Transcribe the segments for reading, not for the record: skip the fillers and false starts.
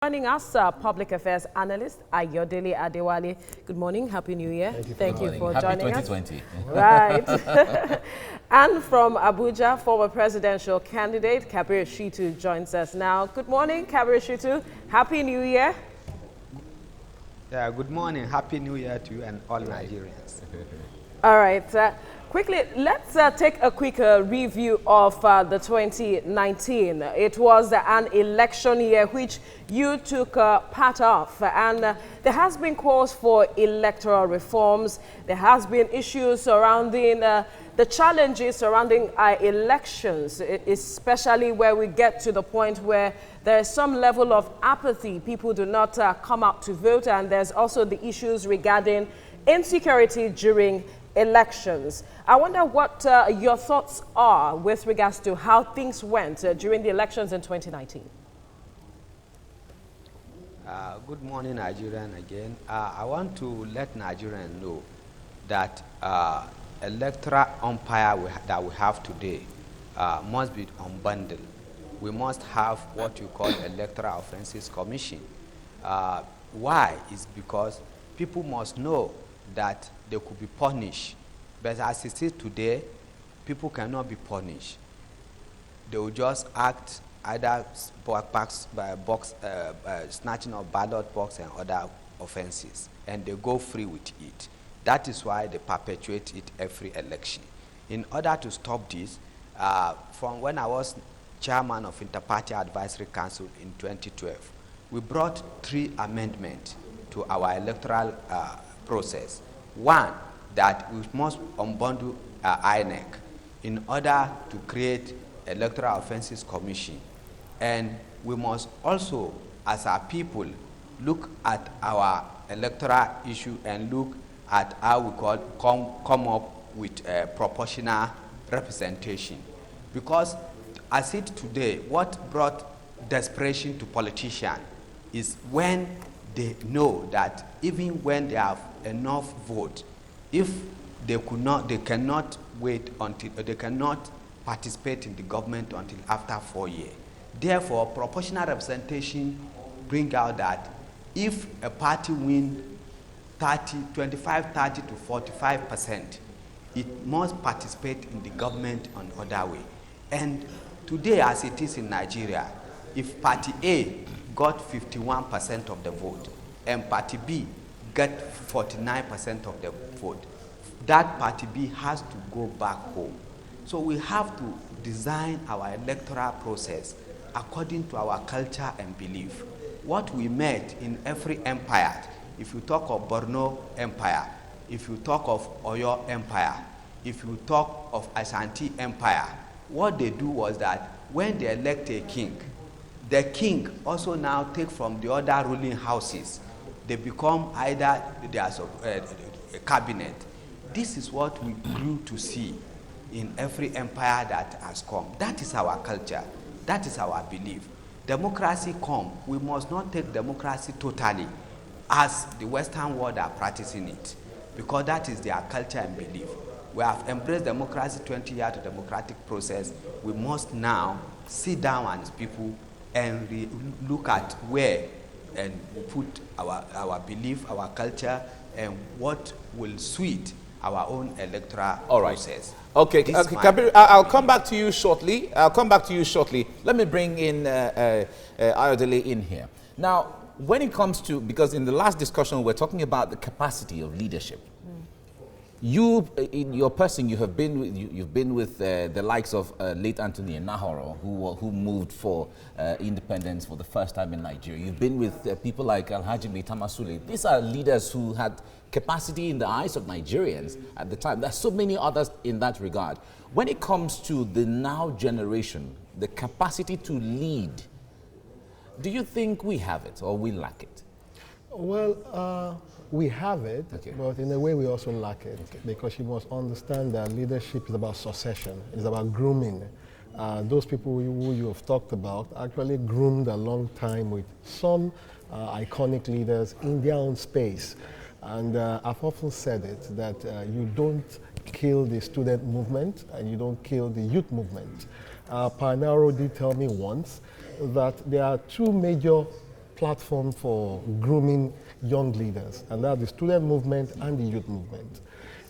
joining us, public affairs analyst Ayodele Adewale. Good morning, Happy New Year. Thank you for joining us. Happy 2020. Right. And from Abuja, former presidential candidate Kabir Shitu joins us now. Good morning, Kabir Shitu. Happy New Year. Yeah, good morning. Happy New Year to you and all Nigerians. All right. Quickly, let's take a quick review of the 2019. It was an election year which you took part of, and there has been calls for electoral reforms. There has been issues surrounding the challenges surrounding our elections, especially where we get to the point where there is some level of apathy. People do not come out to vote, and there's also the issues regarding insecurity during elections. I wonder what your thoughts are with regards to how things went during the elections in 2019. Good morning, Nigerian, again. I want to let Nigerians know that electoral umpire that we have today must be unbundled. We must have what you call Electoral Offences Commission. Why? Is because people must know that they could be punished. But as it is today, people cannot be punished. They will just act either snatching of ballot box and other offenses, and they go free with it. That is why they perpetuate it every election. In order to stop this, from when I was chairman of Interparty Advisory Council in 2012, we brought 3 amendments to our electoral process. One, that we must unbundle INEC in order to create Electoral Offences Commission. And we must also, as our people, look at our electoral issue and look at how we come up with proportional representation. Because as it today, what brought desperation to politicians is when they know that even when they have enough vote, if they cannot wait until they cannot participate in the government until after 4 years. Therefore, proportional representation bring out that if a party wins 25, 30 to 45%, it must participate in the government on other way. And today, as it is in Nigeria, if Party A got 51% of the vote and Party B get 49% of the vote, that Party B has to go back home. So we have to design our electoral process according to our culture and belief. What we met in every empire, if you talk of Borno Empire, if you talk of Oyo Empire, if you talk of Ashanti Empire, what they do was that when they elect a king, the king also now take from the other ruling houses. They become either there's a cabinet. This is what we grew to see in every empire that has come. That is our culture. That is our belief. Democracy come. We must not take democracy totally as the Western world are practicing it, because that is their culture and belief. We have embraced democracy 20 years to democratic process. We must now sit down as people and look at where and we put our belief, our culture, and what will suit our own electoral process. Okay, Kabir, I'll come back to you shortly. Let me bring in Ayodele in here. Now, when it comes to, because in the last discussion we're talking about the capacity of leadership. You, in your person, you've been with the likes of late Anthony Nahoro, who moved for independence for the first time in Nigeria. You've been with people like Alhaji Tamasule. These are leaders who had capacity in the eyes of Nigerians at the time. There's so many others in that regard. When it comes to the now generation, the capacity to lead, do you think we have it or we lack it? Well, we have it, but in a way we also lack it, because you must understand that leadership is about succession, it's about grooming. Those people who you have talked about actually groomed a long time with some iconic leaders in their own space. And I've often said it, that you don't kill the student movement and you don't kill the youth movement. Panaro did tell me once that there are 2 major platform for grooming young leaders, and that's the student movement and the youth movement.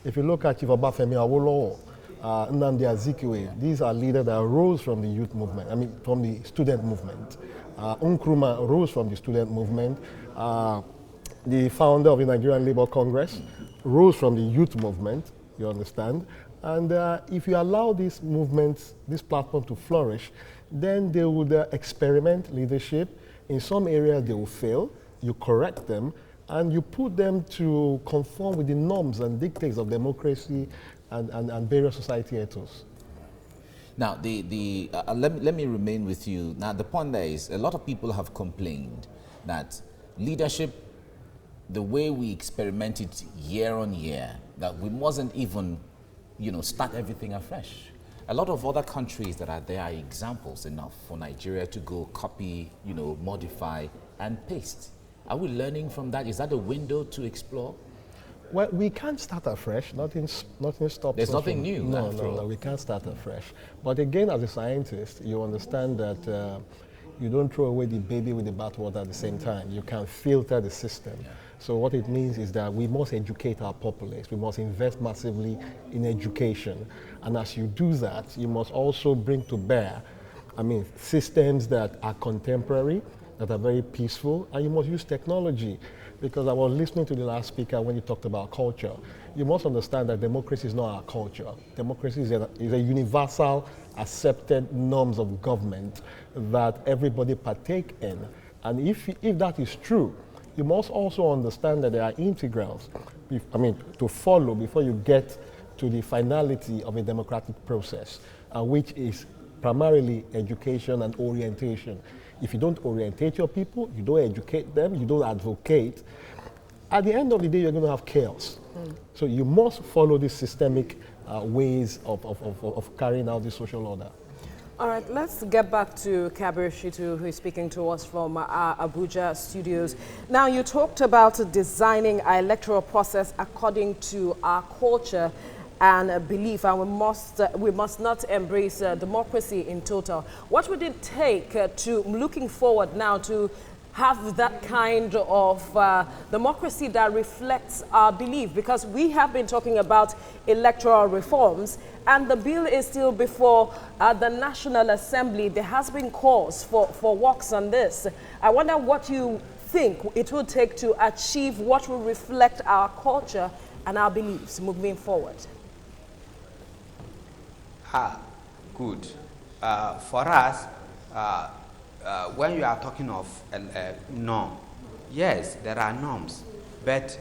If you look at Chief Obafemi Awolowo, Nnamdi Azikiwe, these are leaders that rose from the youth movement, from the student movement. Nkrumah rose from the student movement. The founder of the Nigerian Labour Congress rose from the youth movement, you understand? And if you allow these movements, this platform to flourish, then they would experiment leadership. In some areas they will fail, you correct them, and you put them to conform with the norms and dictates of democracy and various society ethos. Now, let me remain with you. Now, the point there is, a lot of people have complained that leadership, the way we experiment it year on year, that we mustn't even, start everything afresh. A lot of other countries that are there are examples enough for Nigeria to go copy, modify and paste. Are we learning from that? Is that a window to explore? Well, we can't start afresh. Nothing stops. There's us nothing from, new. No, we can't start afresh. But again, as a scientist, you understand that you don't throw away the baby with the bathwater at the same time. You can filter the system. Yeah. So what it means is that we must educate our populace. We must invest massively in education. And as you do that, you must also bring to bear, systems that are contemporary, that are very peaceful, and you must use technology. Because I was listening to the last speaker when he talked about culture. You must understand that democracy is not our culture. Democracy is a universal accepted norms of government that everybody partake in. And if that is true, you must also understand that there are integrals to follow before you get to the finality of a democratic process, which is primarily education and orientation. If you don't orientate your people, you don't educate them, you don't advocate, at the end of the day, you're going to have chaos. So you must follow these systemic ways of carrying out the social order. All right, let's get back to Kabir Shitu, who is speaking to us from our Abuja studios. Now, you talked about designing our electoral process according to our culture and belief, and we must not embrace democracy in total. What would it take to looking forward now to have that kind of democracy that reflects our belief? Because we have been talking about electoral reforms, and the bill is still before the National Assembly. There has been calls for works on this. I wonder what you think it will take to achieve what will reflect our culture and our beliefs moving forward. Good. For us, when you are talking of norm, yes, there are norms, but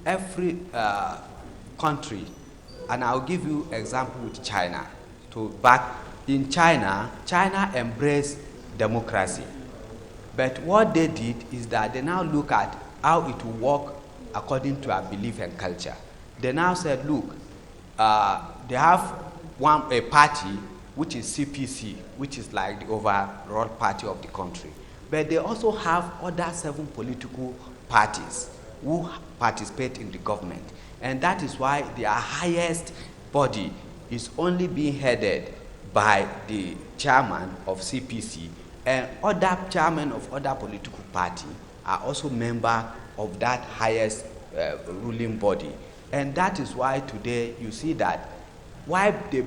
every country, and I'll give you example with China. In China embraced democracy, but what they did is that they now look at how it will work according to our belief and culture. They now said, look, they have a party which is CPC, which is like the overall party of the country. But they also have other 7 political parties who participate in the government. And that is why their highest body is only being headed by the chairman of CPC, and other chairmen of other political parties are also members of that highest ruling body. And that is why today you see that why they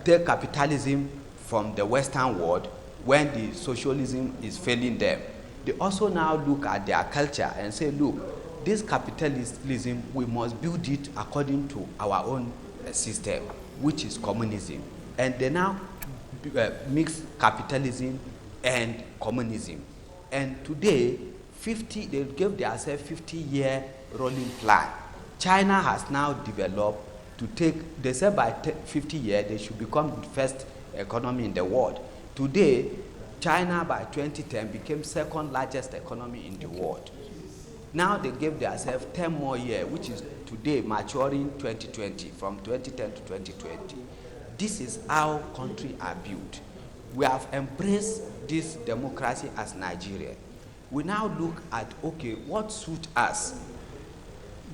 take capitalism from the Western world when the socialism is failing them. They also now look at their culture and say, look, this capitalism, we must build it according to our own system, which is communism. And they now mix capitalism and communism. And today, they gave themselves 50-year rolling plan. China has now developed to take, they said by 50 years, they should become the first economy in the world. Today, China by 2010 became second largest economy in the world. Now they gave themselves 10 more years, which is today maturing 2020, from 2010 to 2020. This is how countries are built. We have embraced this democracy as Nigeria. We now look at, okay, what suits us?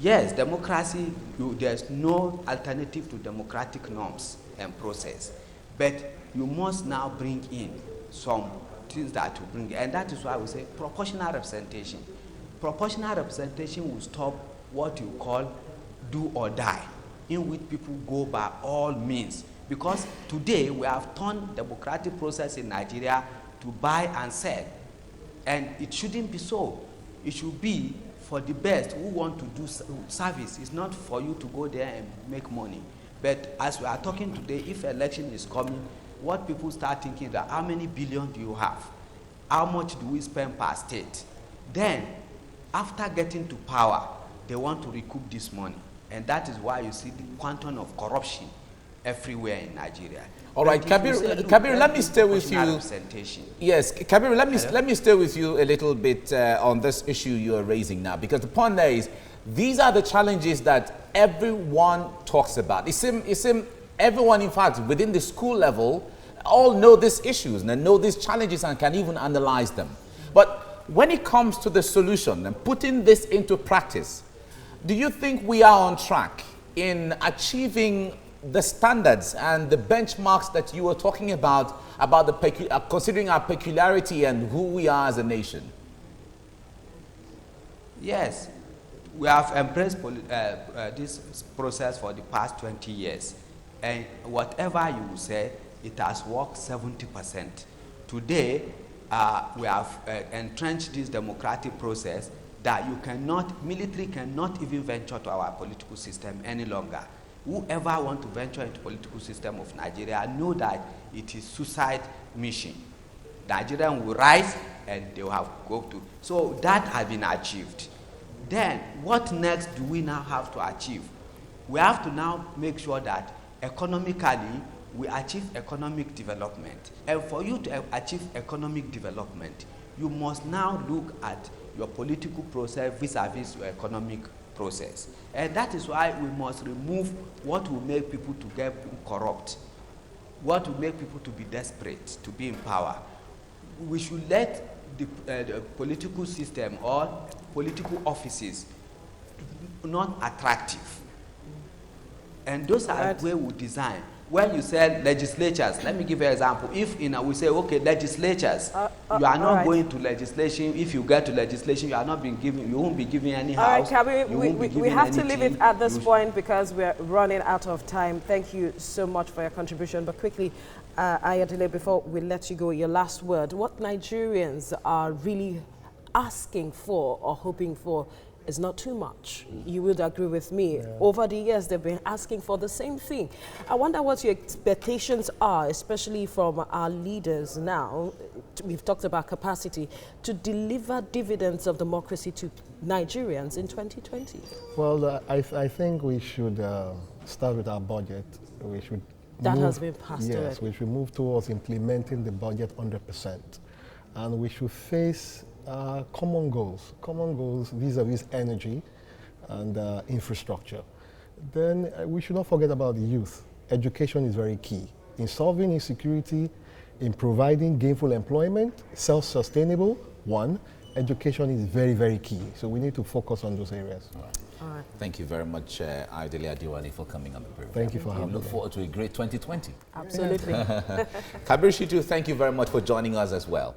Yes, democracy, there's no alternative to democratic norms and process. But you must now bring in some things that will bring, and that is why we say proportional representation. Proportional representation will stop what you call do or die, in which people go by all means. Because today we have turned democratic process in Nigeria to buy and sell, and it shouldn't be so. It should be for the best who want to do service. It's not for you to go there and make money. But as we are talking today, if election is coming, what people start thinking that how many billion do you have? How much do we spend per state? Then, after getting to power, they want to recoup this money. And that is why you see the quantum of corruption everywhere in Nigeria. All right, Kabir, let me stay with you. Yes, Kabir, let me stay with you a little bit on this issue you are raising now, because the point there is, these are the challenges that everyone talks about. It seems everyone, in fact, within the school level, all know these issues and know these challenges and can even analyze them. But when it comes to the solution and putting this into practice, do you think we are on track in achieving the standards and the benchmarks that you were talking about the considering our peculiarity and who we are as a nation? Yes, we have embraced this process for the past 20 years. And whatever you say, it has worked 70%. Today, we have entrenched this democratic process that military cannot even venture to our political system any longer. Whoever want to venture into political system of Nigeria know that it is suicide mission. Nigerians will rise and they will have go to. So that has been achieved. Then what next do we now have to achieve? We have to now make sure that economically we achieve economic development. And for you to achieve economic development, you must now look at your political process vis-a-vis your economic process. And that is why we must remove what will make people to get corrupt, what will make people to be desperate, to be in power. We should let the political system or political offices not attractive. And those are the way we design. When you say legislatures, let me give you an example. If we say, okay, legislatures, you are not going to legislation. If you get to legislation, you are not being given, you won't be given any house. All right, Kabir, we have to leave it at this point because we're running out of time. Thank you so much for your contribution. But quickly, Ayodele, before we let you go, your last word. What Nigerians are really asking for or hoping for is not too much. You would agree with me. Yeah. Over the years, they've been asking for the same thing. I wonder what your expectations are, especially from our leaders now. We've talked about capacity to deliver dividends of democracy to Nigerians in 2020. Well, I think we should start with our budget. We should has been passed already. Yes, we should move towards implementing the budget 100%. And we should face common goals vis-a-vis energy and infrastructure. Then we should not forget about the youth. Education is very key in solving insecurity, in providing gainful employment, self-sustainable. Education is very, very key. So we need to focus on those areas. All right. Thank you very much, Ayodele Adewale, for coming on the program. Thank you for having me. We look forward to a great 2020. Absolutely. Kabir Shitu, thank you very much for joining us as well.